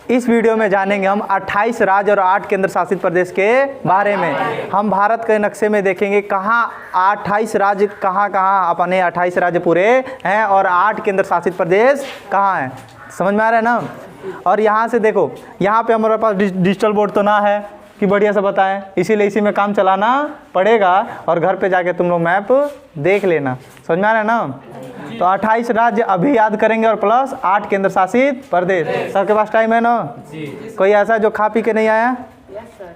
इस वीडियो में जानेंगे हम 28 राज्य और 8 केंद्र शासित प्रदेश के बारे में। हम भारत के नक्शे में देखेंगे कहाँ 28 राज्य कहाँ अपने 28 राज्य पूरे हैं और 8 केंद्र शासित प्रदेश कहाँ हैं। समझ में आ रहा है ना। और यहाँ से देखो, यहाँ पे हमारे पास डिजिटल बोर्ड तो ना है कि बढ़िया से बताएं, इसीलिए इसी में काम चलाना पड़ेगा और घर पे जाके तुम लोग मैप देख लेना। समझ में आ रहा है ना। तो 28 राज्य अभी याद करेंगे और प्लस 8 केंद्र शासित प्रदेश। सबके पास टाइम है ना। कोई ऐसा जो खा पी के नहीं आया?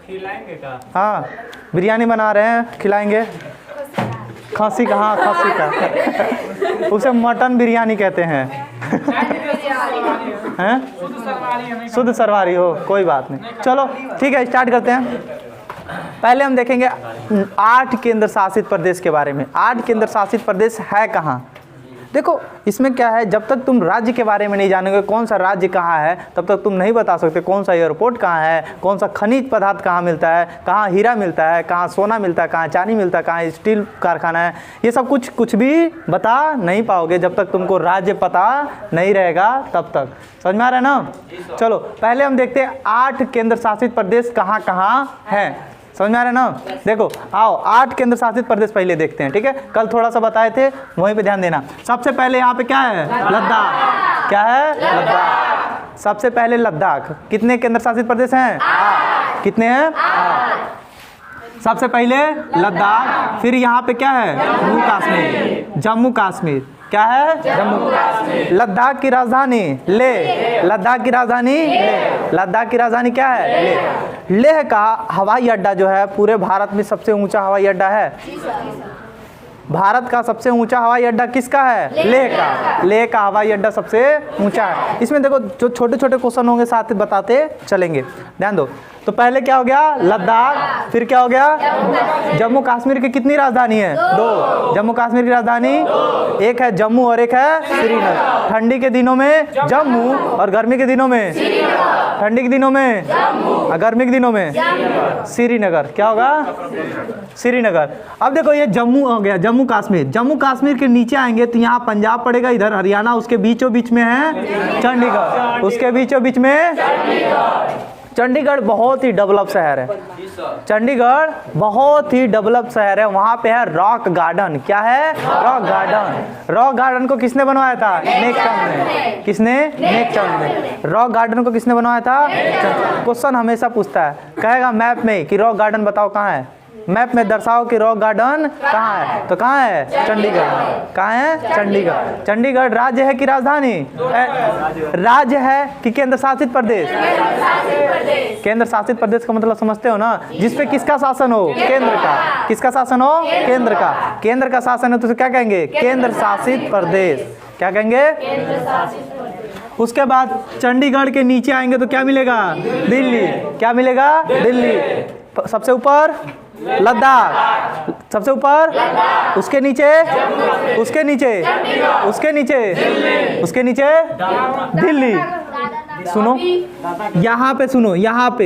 खिलाएंगे का? हाँ, बिरयानी बना रहे हैं, खिलाएंगे। खांसी का? हाँ, खांसी का उसे मटन बिरयानी कहते हैं। हैं? शुद्ध सरवारी हो, कोई बात नहीं। चलो ठीक है, स्टार्ट करते हैं। पहले हम देखेंगे 8 केंद्र शासित प्रदेश के बारे में। 8 केंद्र शासित प्रदेश है कहाँ। देखो इसमें क्या है, जब तक तुम राज्य के बारे में नहीं जानेंगे कौन सा राज्य कहाँ है, तब तक तुम नहीं बता सकते कौन सा एयरपोर्ट कहाँ है, कौन सा खनिज पदार्थ कहाँ मिलता है, कहाँ हीरा मिलता है, कहाँ सोना मिलता है, कहाँ चांदी मिलता है, कहाँ स्टील कारखाना है। ये सब कुछ भी बता नहीं पाओगे जब तक तुमको राज्य पता नहीं रहेगा तब तक। समझ में आ रहा है ना। चलो पहले हम देखते हैं 8 केंद्र शासित प्रदेश कहाँ हैं। समझ में आ रहा है ना। देखो आओ 8 केंद्र शासित प्रदेश पहले देखते हैं, ठीक है। कल थोड़ा सा बताए थे, वहीं पे ध्यान देना। सबसे पहले यहाँ पे क्या है? लद्दाख। क्या है? लद्दाख। सबसे पहले लद्दाख। कितने केंद्र शासित प्रदेश हैं? 8। कितने हैं? 8। सबसे पहले लद्दाख। फिर यहाँ पे क्या है? जम्मू कश्मीर। जम्मू कश्मीर क्या है? जम्मू कश्मीर। लद्दाख की राजधानी लेह। लद्दाख की राजधानी लेह। लद्दाख की राजधानी क्या है? लेह। लेह का हवाई अड्डा जो है पूरे भारत में सबसे ऊंचा हवाई अड्डा है। भारत का सबसे ऊंचा हवाई अड्डा किसका है? लेह का। लेह का हवाई अड्डा सबसे ऊंचा है। इसमें देखो जो छोटे छोटे क्वेश्चन होंगे साथ बताते चलेंगे, ध्यान दो। तो पहले क्या हो गया? लद्दाख। फिर क्या हो गया? जम्मू कश्मीर की कितनी राजधानी है? 2। जम्मू कश्मीर की राजधानी एक है जम्मू और एक है श्रीनगर। ठंडी के दिनों में जम्मू और गर्मी के दिनों में ठंडी के दिनों में और गर्मी के दिनों में श्रीनगर। क्या होगा? श्रीनगर। अब देखो ये जम्मू हो गया, जम्मू कश्मीर। जम्मू कश्मीर के नीचे आएंगे तो यहाँ पंजाब पड़ेगा, इधर हरियाणा, उसके बीचों बीच में है चंडीगढ़, उसके बीचों बीच में चंडीगढ़ बहुत ही डेवलप शहर है। चंडीगढ़ बहुत ही डेवलप शहर है। वहाँ पे है रॉक गार्डन। क्या है? Rock garden. रॉक गार्डन को किसने बनवाया था? नेकचंद ने। किसने? नेकचंद ने। रॉक गार्डन को किसने बनवाया था? क्वेश्चन हमेशा पूछता है, कहेगा मैप में कि रॉक गार्डन बताओ कहाँ है, मैप में दर्शाओ कि रॉक गार्डन कहाँ है, तो कहाँ है? चंडीगढ़। कहाँ है? चंडीगढ़। चंडीगढ़ राज्य है कि राजधानी? राज्य है कि केंद्र शासित प्रदेश? केंद्र शासित प्रदेश का मतलब समझते हो ना, जिसपे किसका शासन हो? केंद्र का। किसका शासन हो? केंद्र का। केंद्र का शासन है तो क्या कहेंगे? केंद्र शासित प्रदेश। क्या कहेंगे? उसके बाद चंडीगढ़ के नीचे आएंगे तो क्या मिलेगा? दिल्ली। क्या मिलेगा? दिल्ली। सबसे ऊपर लद्दाख। सबसे ऊपर उसके नीचे उसके नीचे उसके नीचे उसके नीचे दिल्ली। सुनो यहाँ पे, सुनो यहाँ पे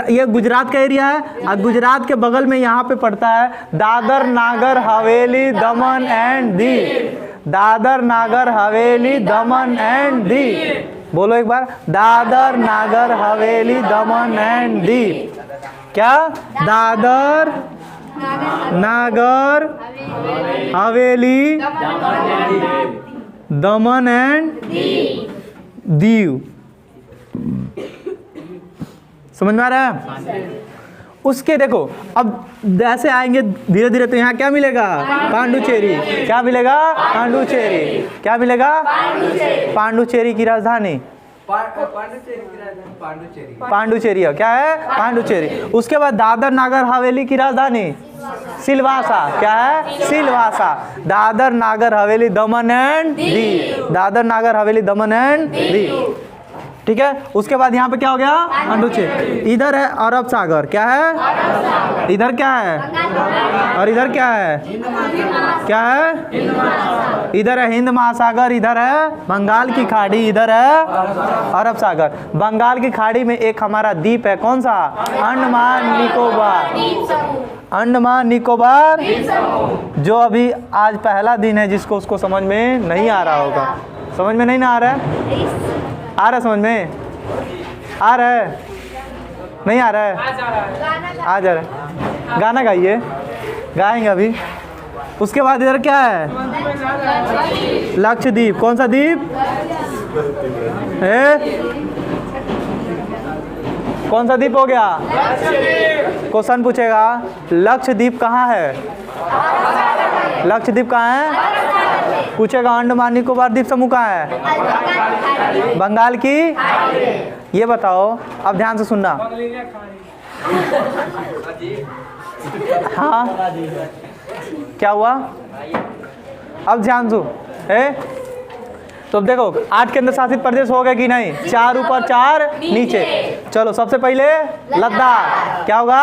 ये गुजरात का एरिया है और गुजरात के बगल में यहाँ पे पड़ता है दादर नागर हवेली दमन एंड दीव। दादर नागर हवेली दमन एंड दीव। बोलो एक बार, दादर नागर हवेली दमन एंड दीव। क्या? दादर नागर हवेली दमन एंड दीव। समझ में आ रहा है? उसके देखो अब जैसे आएंगे धीरे धीरे तो यहाँ क्या मिलेगा? पांडुचेरी। क्या मिलेगा? पांडुचेरी। क्या मिलेगा? पांडुचेरी की राजधानी पांडुचेरी है। क्या है? पांडुचेरी। उसके बाद दादर नागर हवेली की राजधानी सिलवासा। क्या है? सिलवासा। दादर नागर हवेली दमन एंड दीव। दादर नागर हवेली दमन एंड दीव। ठीक है। उसके बाद यहाँ पे क्या हो गया? पांडुचेरी। इधर है अरब सागर। क्या है? इधर क्या है? और इधर क्या है? क्या है? इधर है हिंद महासागर, इधर है बंगाल की खाड़ी, इधर है अरब सागर। बंगाल की खाड़ी में एक हमारा द्वीप है, कौन सा? अंडमान निकोबार। अंडमान निकोबार, जो अभी आज पहला दिन है, जिसको उसको समझ में नहीं आ रहा होगा। समझ में नहीं ना आ रहा है? आ रहा समझ में? आ रहा है? नहीं आ रहा है? आ जा रहा है। गाना गाइए, गाएंगे अभी। उसके बाद इधर क्या है? लक्षद्वीप। कौन सा द्वीप है? कौन सा द्वीप हो गया? क्वेश्चन पूछेगा लक्षद्वीप कहाँ है? लक्षद्वीप कहाँ है? पूछेगा अंडमान निकोबार द्वीप समूह कहाँ है? बंगाल की। ये बताओ, अब ध्यान से सुनना। हाँ, क्या हुआ? अब ध्यान दो। तो अब देखो 8 केंद्र शासित प्रदेश हो गए कि नहीं? 4 ऊपर 4 नीचे। चलो सबसे पहले लद्दाख। क्या होगा?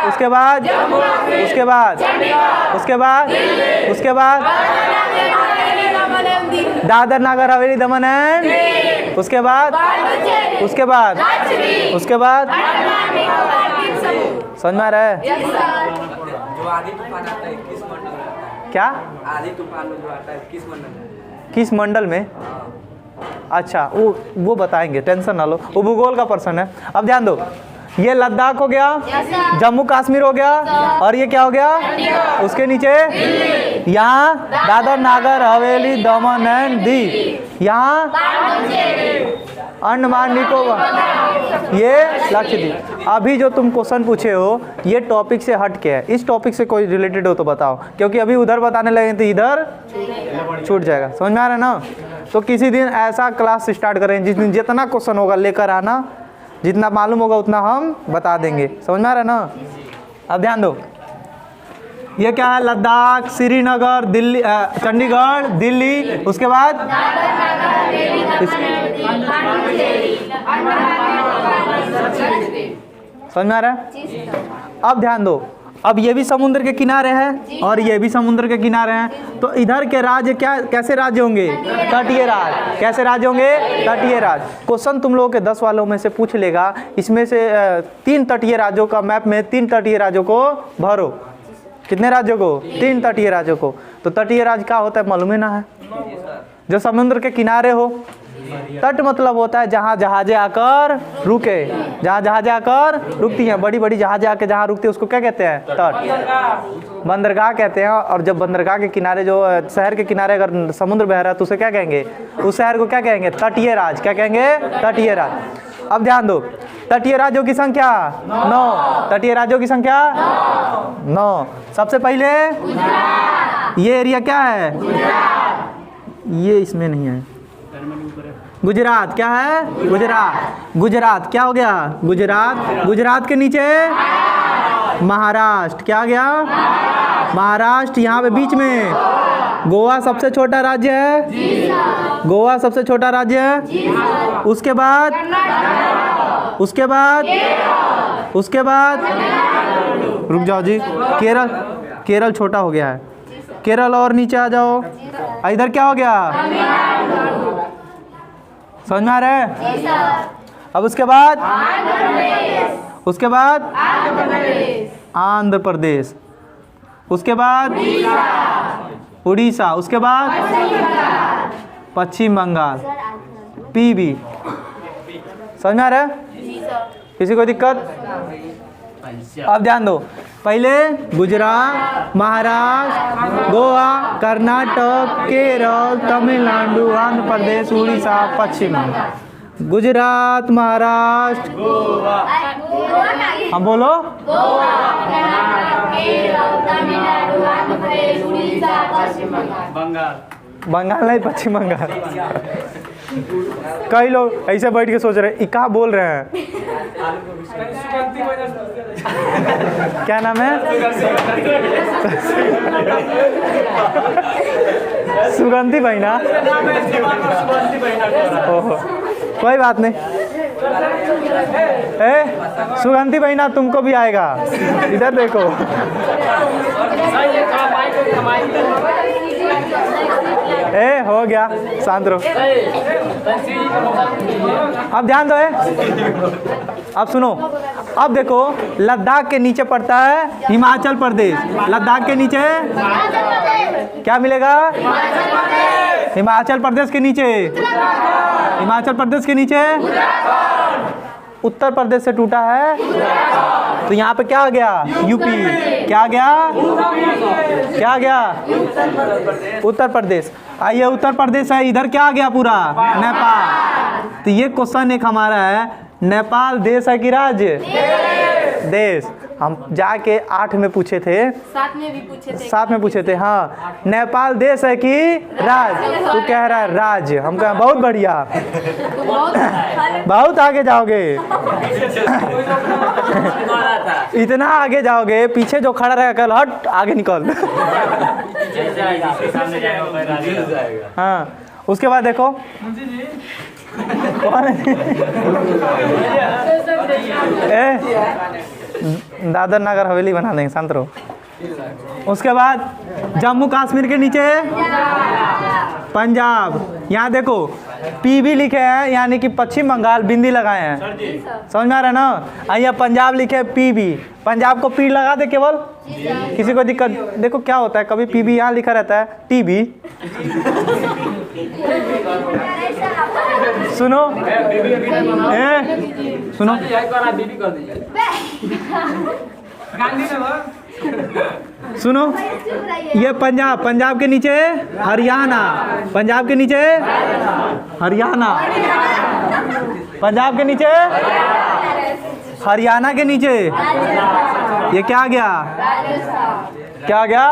उसके बाद उसके बाद उसके बाद उसके बाद दादर नागर हवेली दमन एंड उसके बाद उसके बाद उसके बाद समझ में आ रहा है? जो आधी तूफान आता है किस मंडल में आता है? क्या आधी तूफान में जो आता है किस मंडल में? किस मंडल में? अच्छा, वो बताएंगे, टेंशन ना लो, वो भूगोल का प्रश्न है। अब ध्यान दो, ये लद्दाख हो गया, जम्मू कश्मीर हो गया, और ये क्या हो गया? उसके नीचे यहाँ दादर नागर हवेली दमन एंड दीव, यहाँ अंडमान निकोबार, ये लक्षद्वीप। अभी जो तुम क्वेश्चन पूछे हो ये टॉपिक से हट के है, इस टॉपिक से कोई रिलेटेड हो तो बताओ, क्योंकि अभी उधर बताने लगे तो इधर छूट जाएगा। समझ में आ रहा है ना? तो किसी दिन ऐसा क्लास स्टार्ट करें जिस दिन जितना क्वेश्चन होगा लेकर आना, जितना मालूम होगा उतना हम बता देंगे। समझ में आ रहा है ना? अब ध्यान दो, ये क्या है? लद्दाख, श्रीनगर, दिल्ली, चंडीगढ़, दिल्ली, उसके बाद समझ में आ रहा है? अब ध्यान दो, अब ये भी समुद्र के किनारे है और ये भी समुद्र के किनारे हैं, तो इधर के राज्य क्या कैसे राज्य होंगे? तटीय राज्य। कैसे राज्य होंगे? तटीय राज्य। क्वेश्चन तुम लोगों के 10 वालों में से पूछ लेगा, इसमें से 3 तटीय राज्यों का मैप में 3 तटीय राज्यों को भरो। कितने राज्यों को? 3 तटीय राज्यों को। तो तटीय राज्य क्या होता है मालूम ही ना है? जो समुद्र के किनारे हो। तट मतलब होता है जहाँ जहाजें आकर रुके, जहाँ जहाजें आकर रुकती हैं, बड़ी बड़ी जहाजें आकर जहाँ रुकती है उसको क्या कहते हैं? तट, बंदरगाह कहते हैं। और जब बंदरगाह के किनारे, जो शहर के किनारे अगर समुद्र बह रहा है तो उसे क्या कहेंगे? उस शहर को क्या कहेंगे? तटीय राज्य। क्या कहेंगे? तटीय राज्य। अब ध्यान दो, तटीय राज्यों की संख्या 9। तटीय राज्यों की संख्या 9। सबसे पहले ये एरिया क्या है? ये इसमें नहीं है, गुजरात। क्या है? गुजरात। गुजरात क्या हो गया? गुजरात। गुजरात के नीचे महाराष्ट्र। क्या आ गया? महाराष्ट्र। यहाँ पे बीच में गोवा सबसे छोटा राज्य है। गोवा सबसे छोटा राज्य है। उसके बाद उसके बाद उसके बाद रुक जाओ जी, केरल। केरल छोटा हो गया है, केरल और नीचे आ जाओ। इधर क्या हो गया? समझ में आ रहा है? अब उसके बाद उसके बाद आंध्र प्रदेश, उसके बाद उड़ीसा, उसके बाद पश्चिम बंगाल, पीबी। समझ में आ रहा है? किसी को दिक्कत? अब ध्यान दो, पहले गुजरात, महाराष्ट्र, गोवा, कर्नाटक, केरल, तमिलनाडु, आंध्र प्रदेश, उड़ीसा, पश्चिम बंगाल। गुजरात, महाराष्ट्र, गोवा। हम बोलो बंगाल नहीं, पश्चिम बंगाल। कई लोग ऐसे बैठ के सोच रहे हैं क्या बोल रहे हैं। क्या नाम है? सुगंधी बहिना। ओहो, कोई बात नहीं। सुगंधी बहिना तुमको भी आएगा, इधर देखो। हो गया, शांत रहो। अब ध्यान दो, अब सुनो। अब देखो, लद्दाख के नीचे पड़ता है हिमाचल प्रदेश। लद्दाख के नीचे क्या मिलेगा? हिमाचल प्रदेश के नीचे, हिमाचल प्रदेश के नीचे उत्तर प्रदेश से टूटा है? तो यहाँ पे क्या आ गया? यूपी। क्या आ गया? क्या आ गया? उत्तर प्रदेश। आइए उत्तर प्रदेश है, इधर क्या आ गया पूरा? नेपाल। तो ये क्वेश्चन एक हमारा है, नेपाल देश है कि राज्य? देश। हम जाके 8 में पूछे थे, 7 में भी पूछे थे। 7 में पूछे थे। हाँ, नेपाल देश है कि राज्य? तू कह रहा है राज्य। हम कहें बहुत बढ़िया, बहुत आगे जाओगे। इतना आगे जाओगे, पीछे जो खड़ा रहेगा कल हट आगे निकल। हाँ, उसके बाद देखो कौन है? दादर नगर हवेली बना देंगे, शांत रहो। उसके बाद जम्मू कश्मीर के नीचे पंजाब। यहाँ देखो पीबी लिखे हैं, यानी कि पश्चिम बंगाल, बिंदी लगाए हैं। समझ में आ रहा है ना? यहाँ पंजाब लिखे पीबी, पंजाब को पी लगा दे केवल, किसी को दिक्कत? देखो क्या होता है, कभी पीबी यहाँ लिखा रहता है, टीबी। सुनो सुनो, सुनो, ये पंजाब, पंजाब के नीचे हरियाणा, पंजाब के नीचे हरियाणा, पंजाब के नीचे हरियाणा के नीचे ये क्या आ गया? क्या आ गया?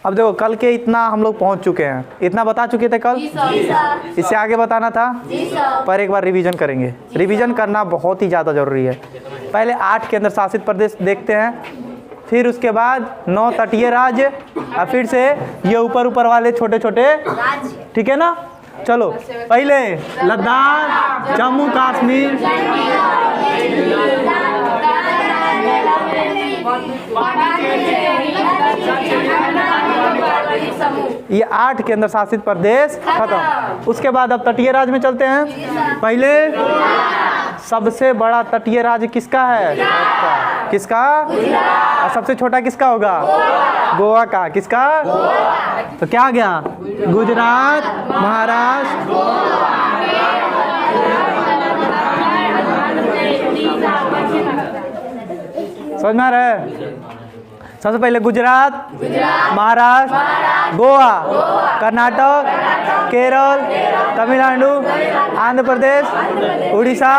अब देखो कल के इतना हम लोग पहुंच चुके हैं, इतना बता चुके थे कल, इससे आगे बताना था, पर एक बार रिवीजन करेंगे। रिवीजन करना बहुत ही ज़्यादा ज़रूरी है। पहले 8 केंद्र शासित प्रदेश देखते हैं, फिर उसके बाद 9 तटीय राज्य, और फिर से ये ऊपर ऊपर वाले छोटे छोटे, ठीक है ना? चलो पहले लद्दाख, जम्मू कश्मीर, ये 8 केंद्र शासित प्रदेश खत्म। उसके बाद अब तटीय राज्य में चलते हैं। पहले सबसे बड़ा तटीय राज्य किसका है? किसका? और सबसे छोटा किसका होगा? गोवा का। किसका? तो क्या आ गया? गुजरात, महाराष्ट्र, समझ में आ रहा है? सबसे पहले गुजरात, महाराष्ट्र, गोवा, कर्नाटक, केरल, तमिलनाडु, आंध्र प्रदेश, उड़ीसा,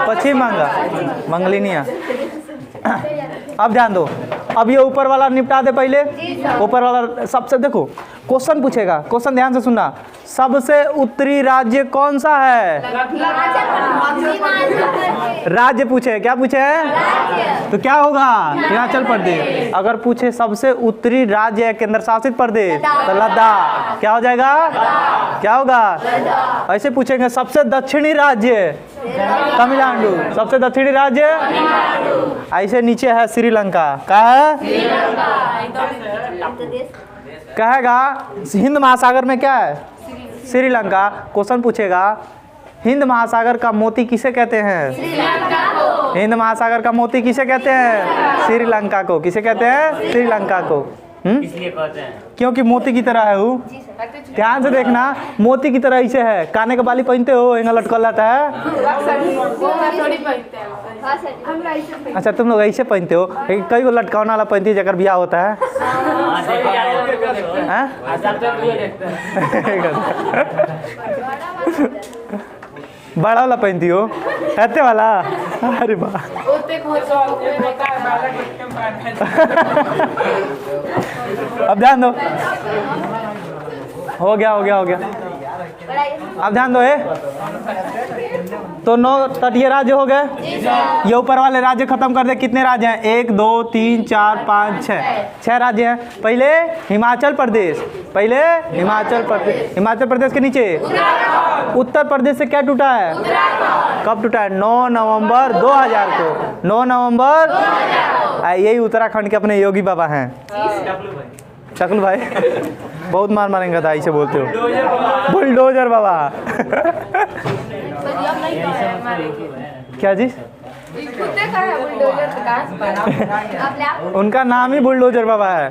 पश्चिम बंगाल, मंगलिनिया। अब ध्यान दो, अब ये ऊपर वाला निपटा दे पहले। ऊपर वाला सबसे, देखो क्वेश्चन पूछेगा, क्वेश्चन ध्यान से सुनना। सबसे उत्तरी राज्य कौन सा है? राज्य पूछे, क्या पूछे? तो क्या होगा? हिमाचल प्रदेश। अगर पूछे सबसे उत्तरी राज्य है केंद्र शासित प्रदेश, तो लद्दाख। क्या हो जाएगा? क्या होगा? ऐसे पूछेंगे सबसे दक्षिणी राज्य, तमिलनाडु। सबसे दक्षिणी राज्य, ऐसे नीचे है श्रीलंका। क्या है? कहेगा हिंद महासागर में क्या है? श्रीलंका। क्वेश्चन पूछेगा हिंद महासागर का मोती किसे कहते हैं? हिंद महासागर का मोती किसे कहते हैं? श्रीलंका को। किसे कहते हैं? श्रीलंका को। इसलिए कहते हैं क्योंकि मोती की तरह है वो। ध्यान से देखना, मोती की तरह ऐसे है। काने का बाली पहनते हो, हिंगा लटकल रहता है। अच्छा तुम लोग ऐसे पहनते हो, कई को लटकाने वाला पहनती है जगह ब्याह होता है। बड़ा वाला पहनती हो, रहते वाला। अरे वाह, अब ध्यान दो। हो गया हो गया हो गया। अब ध्यान दो। तो 9 तटीय राज्य हो गए। ये ऊपर वाले राज्य खत्म कर दे। कितने राज्य हैं? 1 2 3 4 5 6 राज्य हैं। पहले हिमाचल प्रदेश, पहले हिमाचल प्रदेश। हिमाचल प्रदेश के नीचे उत्तर प्रदेश से क्या टूटा है? कब टूटा है? 9 नवंबर 2000 को। 9 नवंबर। यही उत्तराखंड के अपने योगी बाबा हैं, चकलू भाई। बहुत मार मारेंगे था, ऐसे बोलते हो। बुलडोजर बाबा। क्या जी? उनका नाम ही बुलडोजर बाबा है।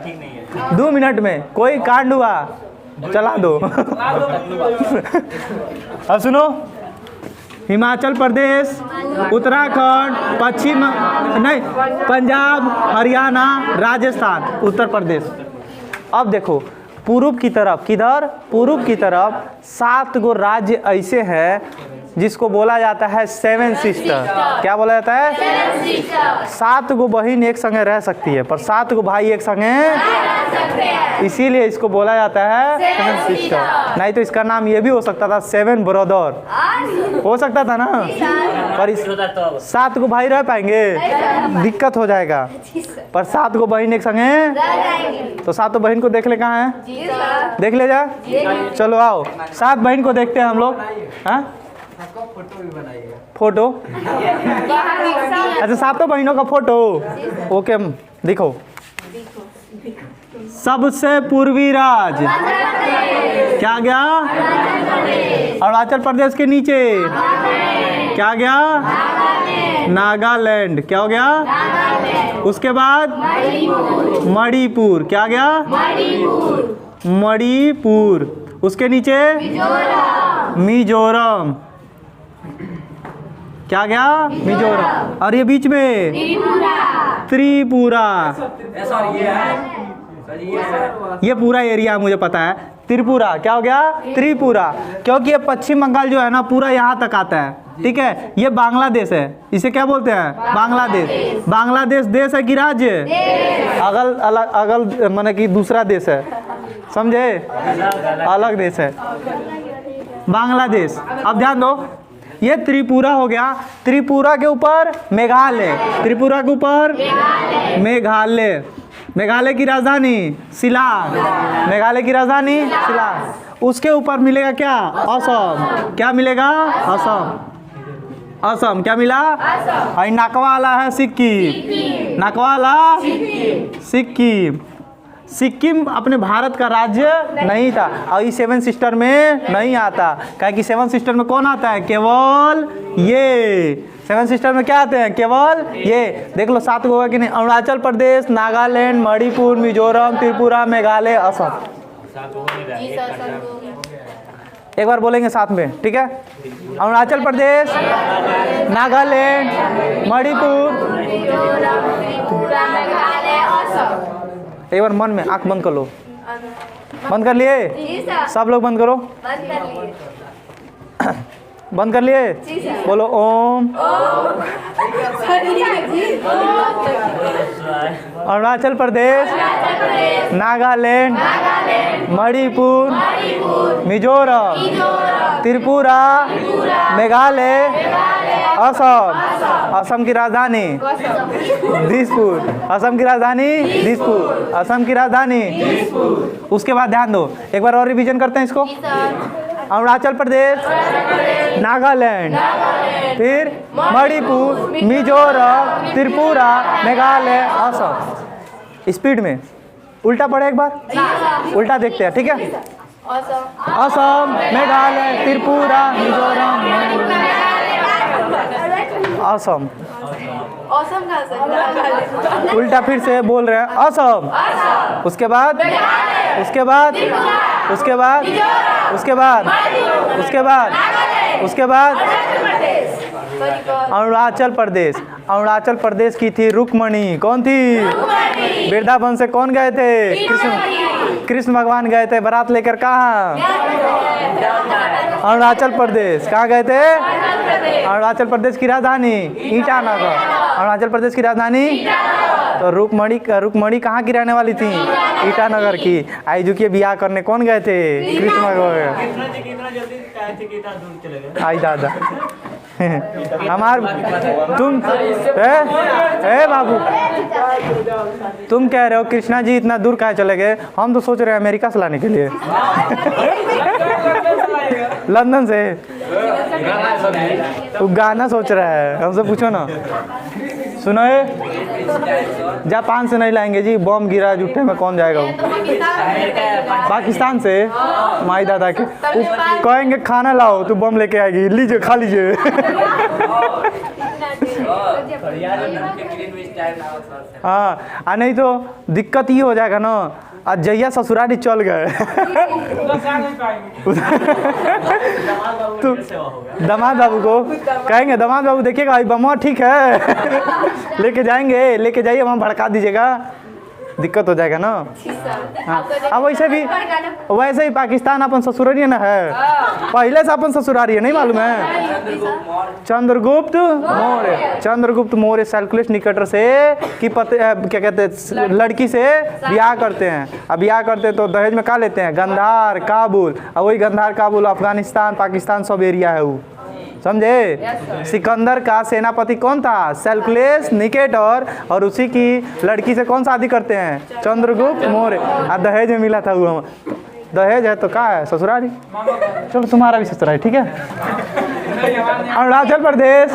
2 मिनट में कोई कांड हुआ, चला दो। अब सुनो, हिमाचल प्रदेश, उत्तराखंड, पश्चिम नहीं पंजाब, हरियाणा, राजस्थान, उत्तर प्रदेश। अब देखो पूर्व की तरफ, किधर पूर्व की तरफ 7 गो राज्य ऐसे हैं जिसको बोला जाता है 7 सिस्टर। क्या बोला जाता है? 7 गो बहन एक संगे रह सकती है, पर 7 गो भाई एक संगे, इसीलिए इसको बोला जाता है 7 सिस्टर। नहीं तो इसका नाम ये भी हो सकता था 7 ब्रदर, हो सकता था ना, पर इस 7 गो भाई रह पाएंगे, दिक्कत हो जाएगा। पर 7 गो बहन एक संगे, तो 7 बहन को देख ले, कहाँ है? देख ले जा, चलो आओ 7 बहन को देखते हैं हम लोग। हाँ फोटो भी बनाइएगा। फोटो, अच्छा 7 बहनों का फोटो, ओके दिखो। सबसे पूर्वी राज्य क्या गया? अरुणाचल प्रदेश के नीचे क्या गया? नागालैंड। क्या हो गया? उसके बाद मणिपुर। क्या गया? मणिपुर। उसके नीचे मिजोरम। क्या गया? मिजोरम। और ये बीच में त्रिपुरा। ये पूरा एरिया मुझे पता है, त्रिपुरा। क्या हो गया? त्रिपुरा, क्योंकि ये पश्चिम बंगाल जो है ना पूरा यहाँ तक आता है, ठीक है। ये बांग्लादेश है, इसे क्या बोलते हैं? बांग्लादेश। बांग्लादेश देश है कि राज्य? अगल अलग, अगल माने कि दूसरा देश है, समझे? अलग देश है बांग्लादेश। अब ध्यान दो, ये त्रिपुरा हो गया। त्रिपुरा के ऊपर मेघालय, त्रिपुरा के ऊपर मेघालय। मेघालय की राजधानी शिलांग, मेघालय की राजधानी शिलांग। उसके ऊपर मिलेगा क्या? असम। क्या मिलेगा? असम। असम क्या मिला? और नकवा वाला है सिक्किम, नकवा वाला सिक्किम। सिक्किम अपने भारत का राज्य नहीं था और ये 7 सिस्टर में नहीं आता। क्या कि 7 सिस्टर में कौन आता है? केवल ये 7 सिस्टर में क्या आते हैं? केवल ये। देख लो 7 होगा कि नहीं? अरुणाचल प्रदेश, नागालैंड, मणिपुर, मिजोरम, त्रिपुरा, मेघालय, असम। एक बार बोलेंगे साथ में, ठीक है? अरुणाचल प्रदेश, नागालैंड, मणिपुर, एक बार मन में आंख बंद कर लो। बंद कर लिए? सब लोग बंद करो। बंद कर लिए? बोलो ओम। अरुणाचल प्रदेश, नागालैंड, मणिपुर, मिजोरम, त्रिपुरा, मेघालय, असम। असम की राजधानी दिसपुर। असम की राजधानी दिसपुर। असम की राजधानी। उसके बाद ध्यान दो, एक बार और रिवीजन करते हैं इसको। अरुणाचल प्रदेश, नागालैंड, फिर मणिपुर, मिजोरम, त्रिपुरा, मेघालय, असम। स्पीड में उल्टा पढ़े एक बार, उल्टा देखते हैं, ठीक है? असम, मेघालय, त्रिपुरा, मिजोरम, असम। उल्टा फिर से बोल रहे हैं, असम। उसके बाद उसके बाद उसके बाद उसके बाद उसके बाद उसके बाद अरुणाचल प्रदेश। अरुणाचल प्रदेश की थी रुक्मणी। कौन थी? वृंदावन से कौन गए थे? कृष्ण भगवान गए थे बारात लेकर। कहाँ? अरुणाचल प्रदेश। कहाँ गए थे? अरुणाचल प्रदेश की राजधानी ईटानगर। अरुणाचल प्रदेश की राजधानी। तो रुक्मणी कहाँ की रहने वाली थी? ईटानगर की। आईजू के बियाह करने कौन गए थे? कृष्ण भगवान। आई दादा हमार तुम बाबू तुम कह रहे हो कृष्णा जी इतना दूर कहाँ चले गए? हम तो सोच रहे हैं अमेरिका से लाने के लिए लंदन से। वो गाना सोच रहा है, हमसे पूछो ना। सुनो जापान से नहीं लाएंगे जी, बम गिरा जुट्टे में कौन जाएगा वो? पाकिस्तान से माई दादा के कहेंगे खाना लाओ तो बम लेके आएगी, लीजिए खा लीजिए। हाँ नहीं तो दिक्कत ये हो जाएगा ना अजैया ससुराली चल गए। उधर से आ नहीं पाएंगे। तो दामाद बाबू को कहेंगे, दामाद बाबू देखिएगा भाई बम्मा ठीक है, लेके जाएंगे, लेके जाइए, वहाँ भड़का दीजिएगा, दिक्कत हो जाएगा ना। हाँ, अब वैसे ही पाकिस्तान अपन ससुरारी ना है, पहले से अपन ससुरारी है, नहीं मालूम है। चंद्रगुप्त मौर्य, चंद्रगुप्त मौर्य सेल्कुलस निकटर से कि क्या कहते हैं, लड़की से ब्याह करते हैं। अब ब्याह करते हैं तो दहेज में क्या लेते हैं, गंधार, काबुल। अब वही गंधार, काबुल, अफगानिस्तान, पाकिस्तान सब एरिया है वो, समझे। सिकंदर का सेनापति कौन था, सेल्कुलस निकेटर, और उसी की लड़की से कौन शादी करते हैं, चंद्रगुप्त मौर्य। और दहेज में मिला था वो, दहेज है तो क्या है, ससुरारी। चलो तुम्हारा भी ससुरारी, ठीक है। अरुणाचल प्रदेश,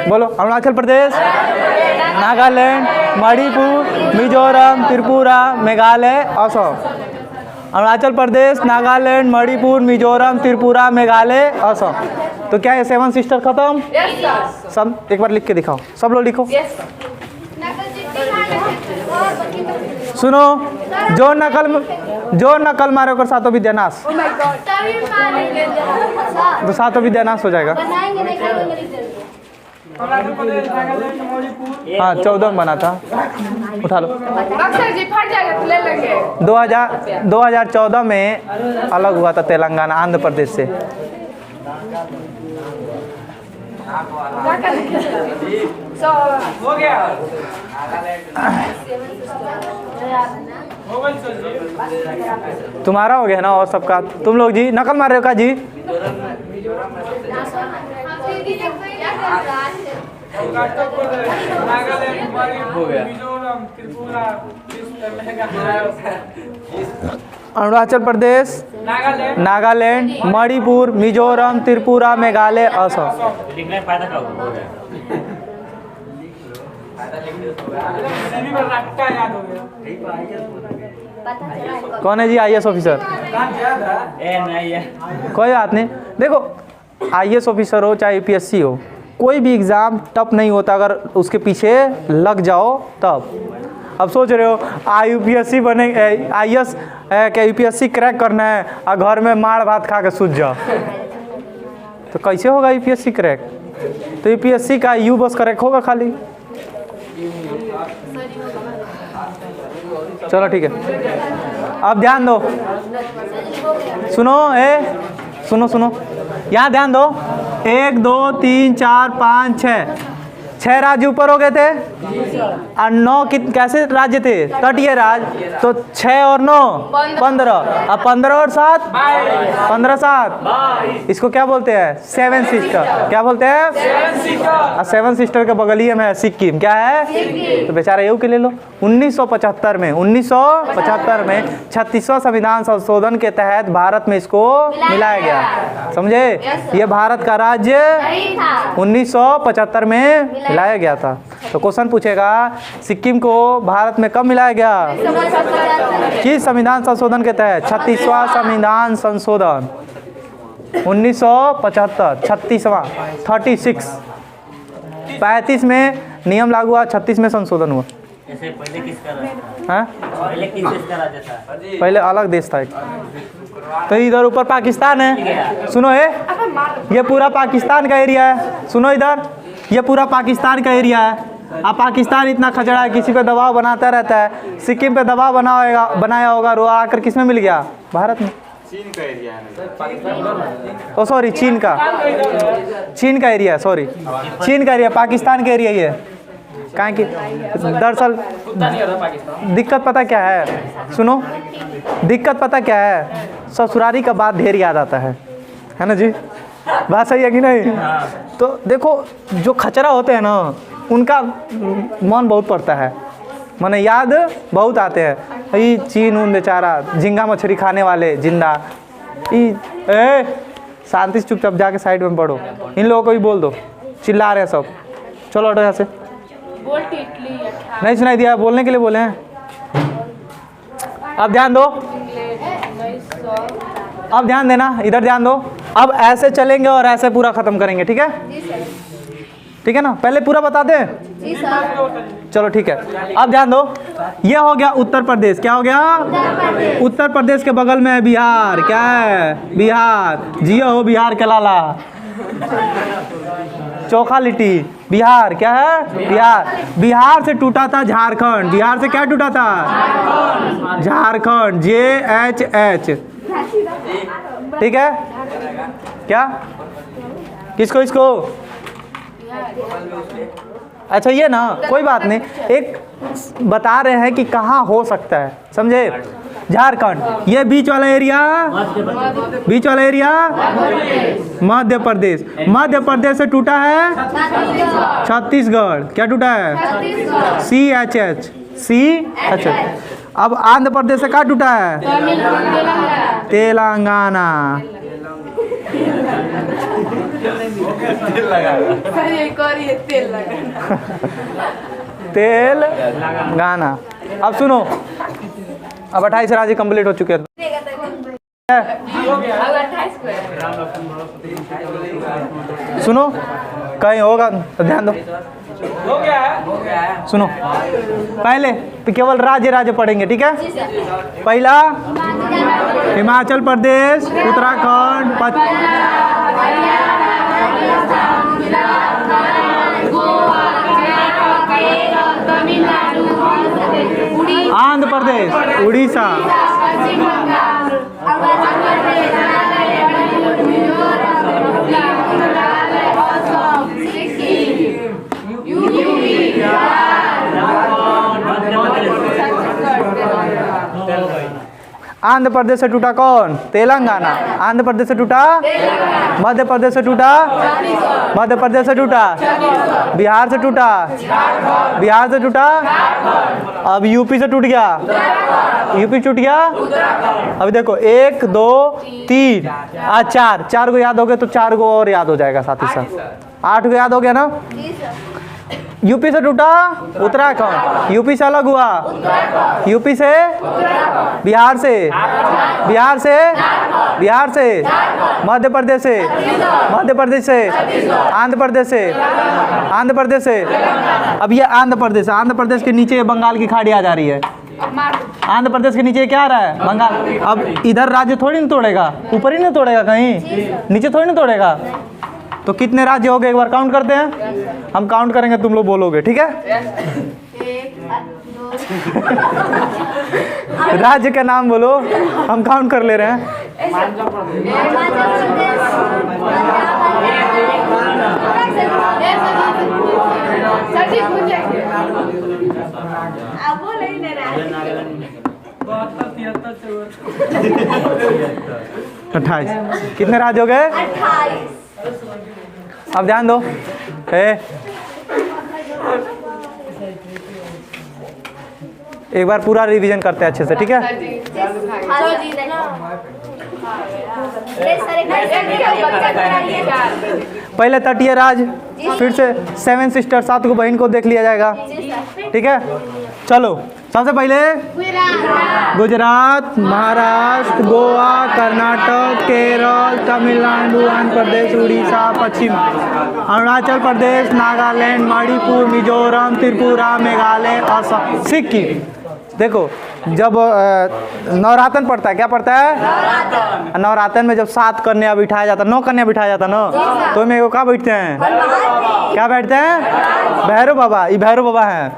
बोलो, अरुणाचल प्रदेश, नागालैंड, मणिपुर, मिजोरम, त्रिपुरा, मेघालय, असम। अरुणाचल प्रदेश, नागालैंड, मणिपुर, मिजोरम, त्रिपुरा, मेघालय, असम। तो क्या है, 7 सिस्टर खत्म? सब एक बार लिख के दिखाओ, सब लोग लिखो। सुनो, जो नकल मारे कर सातों विद्यानाश, तो सातों विद्यानाश हो जाएगा। हाँ 14 बना था, उठा लो। 2014 में अलग हुआ था तेलंगाना आंध्र प्रदेश से। हो गया। तुम्हारा हो गया ना, और सबका। तुम लोग जी नकल मार रहे हो का जी? अरुणाचल प्रदेश, नागालैंड, मणिपुर, मिजोरम, त्रिपुरा, मेघालय, असम। लिखने में फायदा क्या होगा? कौन है जी IAS ऑफिसर? कोई बात नहीं, देखो IAS ऑफिसर हो चाहे UPSC हो, कोई भी एग्ज़ाम टफ नहीं होता अगर उसके पीछे लग जाओ तब। अब सोच रहे हो UPSC बने, IAS क्या UPSC क्रैक करना है और घर में मार भात खा के सूझ जाओ, तो कैसे होगा UPSC क्रैक? तो UPSC का U बस क्रैक होगा खाली। चलो ठीक है, अब ध्यान दो, सुनो, सुनो, यहाँ ध्यान दो। 1 2 3 4 5 6 राज्य ऊपर हो गए थे और 9 कैसे राज्य थे, तटीय राज्य। तो 6 और 9 15, अब 15 और 7 15 7, इसको क्या बोलते हैं, 7 सिस्टर। क्या बोलते हैं, 7 सिस्टर के बगलिए में है सिक्किम। क्या है, तो बेचारा यू के ले लो। 1975 में 36वां संविधान संशोधन के तहत भारत में इसको मिलाया गया, समझे। ये भारत का राज्य 1975 में मिलाया गया था। तो क्वेश्चन पूछेगा सिक्किम को भारत में कब मिलाया गया, किस संविधान संशोधन के तहत? 36वां संविधान संशोधन 1975, 36वां 36, 35 में नियम लागू हुआ, 36 में संशोधन हुआ। पहले किसका राज्य हाँ? पहले किस देश का राज्य था? पहले अलग देश था एक। तो इधर ऊपर पाकिस्तान है, सुनो ये पूरा पाकिस्तान का एरिया है। सुनो इधर, ये पूरा पाकिस्तान का एरिया है। अब पाकिस्तान इतना खचड़ा है, किसी पे दबाव बनाता रहता है। सिक्किम पे दबाव बनाया होगा, रो आकर किस में मिल गया, भारत में। चीन का एरिया है। ओ सॉरी, चीन का एरिया, सॉरी चीन का एरिया, पाकिस्तान का एरिया ही है। कहाँ की दरअसल दिक्कत पता क्या है, सुनो दिक्कत पता क्या है, ससुरारी का बात ढेर याद आता है ना जी, बात सही है कि नहीं। तो देखो जो खचरा होते हैं ना, उनका मन बहुत पड़ता है, माने याद बहुत आते हैं। ये चीन उन बेचारा झींगा मछली खाने वाले जिंदा, शांति से चुपचाप जाके साइड में पढ़ो। इन लोगों को भी बोल दो, चिल्ला रहे हैं सब। चलो हटो यहाँ से, नहीं सुनाई दिया, बोलने के लिए बोले हैं। अब ध्यान दो, अब ध्यान देना, इधर ध्यान दो। अब ऐसे चलेंगे और ऐसे पूरा खत्म करेंगे, ठीक है। ठीक है ना, पहले पूरा बता दें। जी सर। चलो ठीक है, अब ध्यान दो, ये हो गया उत्तर प्रदेश। क्या हो गया? उत्तर प्रदेश के बगल में है बिहार। क्या है? बिहार। जियो हो बिहार के लाला, चोखा लिट्टी। बिहार क्या है? बिहार। बिहार से टूटा था झारखंड। बिहार से क्या टूटा था? झारखंड। JHH। ठीक है, क्या किसको इसको? अच्छा ये ना, कोई बात नहीं, एक बता रहे हैं कि कहाँ हो सकता है, समझे? झारखंड। ये बीच वाला एरिया, बीच वाला एरिया मध्य प्रदेश। मध्य प्रदेश से टूटा है छत्तीसगढ़। क्या टूटा है? CHH। CHH। अब आंध्र प्रदेश से क्या टूटा है? तेलंगाना। तेलंगाना। अब सुनो, अब 28 राज्य कंप्लीट हो चुके हैं। सुनो, कहीं होगा तो ध्यान दो। हो गया है। सुनो, पहले केवल राज्य पढ़ेंगे, ठीक है? पहला हिमाचल प्रदेश, उत्तराखंड, आंध्र प्रदेश, उड़ीसा, आंध्र प्रदेश से टूटा कौन? तेलंगाना। आंध्र प्रदेश से टूटा, मध्य प्रदेश से टूटा, मध्य प्रदेश से टूटा, बिहार से टूटा, बिहार से टूटा, अब यूपी से टूट गया, यूपी टूट गया। अभी देखो 1 2 3 आज 4 को याद हो गए तो 4 को और याद हो जाएगा साथ ही साथ। 8 को याद हो गया ना? यूपी से टूटा उत्तराखंड, यूपी से अलग हुआ, यूपी से बिहार से, बिहार से, बिहार से मध्य प्रदेश से, मध्य प्रदेश से आंध्र प्रदेश से, आंध्र प्रदेश से। अब ये आंध्र प्रदेश, आंध्र प्रदेश के नीचे बंगाल की खाड़ी आ जा रही है। आंध्र प्रदेश के नीचे क्या आ रहा है? बंगाल। अब इधर राज्य थोड़ी ना तोड़ेगा, ऊपर ही ना तोड़ेगा, कहीं नीचे थोड़ी ना तोड़ेगा। तो कितने राज्य हो गए एक बार काउंट करते हैं? हम काउंट करेंगे, तुम लोग बोलोगे, ठीक है? राज्य का नाम बोलो, हम काउंट कर ले रहे हैं। अट्ठाईस। कितने राज्य हो गए? 28। अब ध्यान दो, एक बार पूरा रिवीजन करते हैं अच्छे से, ठीक है? पहले तटीय राज, फिर से 7 सिस्टर, 7 को बहन को देख लिया जाएगा, ठीक है? चलो, सबसे पहले गुजरात, महाराष्ट्र, गोवा, कर्नाटक, केरल, तमिलनाडु, आंध्र प्रदेश, उड़ीसा, पश्चिम अरुणाचल प्रदेश, नागालैंड, मणिपुर, मिजोरम, त्रिपुरा, मेघालय, असम, सिक्किम। देखो, जब नवरातन पड़ता है, क्या पड़ता है? नवरातन में जब 7 कन्या बिठाया जाता, 9 कन्या बिठाया जाता ना, तो में क्या बैठते हैं? क्या बैठते हैं? भैरव बाबा। ये भैरव बाबा हैं।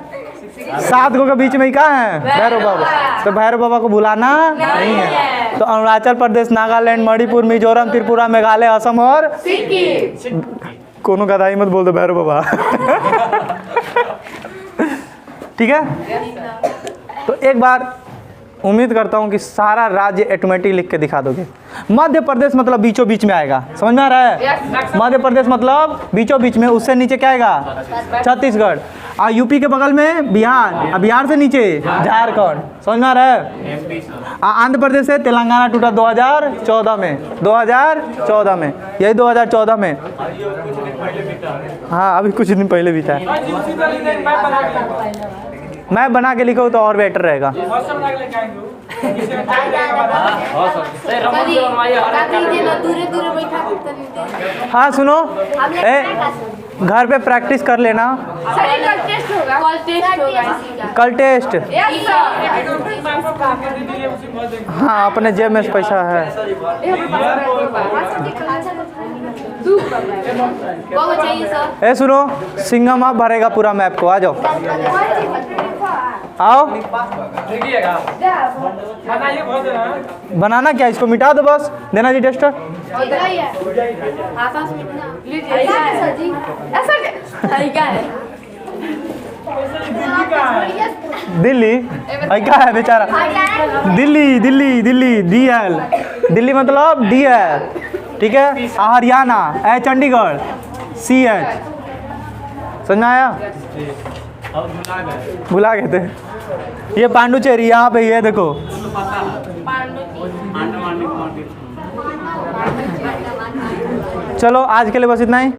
7 को के बीच में ही क्या है? भैरव बाबा। तो भैरव बाबा को भुलाना नहीं है। तो अरुणाचल प्रदेश, नागालैंड, मणिपुर, मिजोरम, त्रिपुरा, मेघालय, असम और कोनो गदाई मत बोल दो भैरव बाबा। ठीक है? तो एक बार उम्मीद करता हूँ कि सारा राज्य ऑटोमेटिक लिख के दिखा दोगे। मध्य प्रदेश मतलब बीचों बीच में आएगा, समझ में आ रहा है? मध्य प्रदेश मतलब बीचों बीच में, उससे नीचे क्या आएगा? छत्तीसगढ़। और यूपी के बगल में बिहार, और बिहार से नीचे झारखंड, समझ में आ रहा है? आंध्र प्रदेश से तेलंगाना टूटा 2014 में, 2014 में, यही 2014 में। हाँ, अभी कुछ दिन पहले बीता है। मैं बना के लिखा तो और बेटर रहेगा। हाँ सुनो, घर पे प्रैक्टिस कर लेना। सर ये कल टेस्ट होगा। कल टेस्ट होगा। कल टेस्ट। Yes sir. हाँ अपने जेब में पैसा है। बहुत चाहिए सर। ए सुनो, सिंघम आप भरेगा पूरा मैप को, आ जाओ आओ। देखिएगा बनाइए बहुत देना। बनाना क्या, इसको मिटा दो बस। देना जी टेस्टर। इधर ही है। आसान से मिटना। लीजिए सर जी। ऐसा क्या है? दिल्ली क्या है बेचारा। दिल्ली दिल्ली दिल्ली DL, दिल्ली मतलब DL, ठीक है। हरियाणा चंडीगढ़ CH। समझ में आया? भुला गए थे। ये पांडुचेरी यहाँ पे ये देखो। चलो आज के लिए बस इतना ही।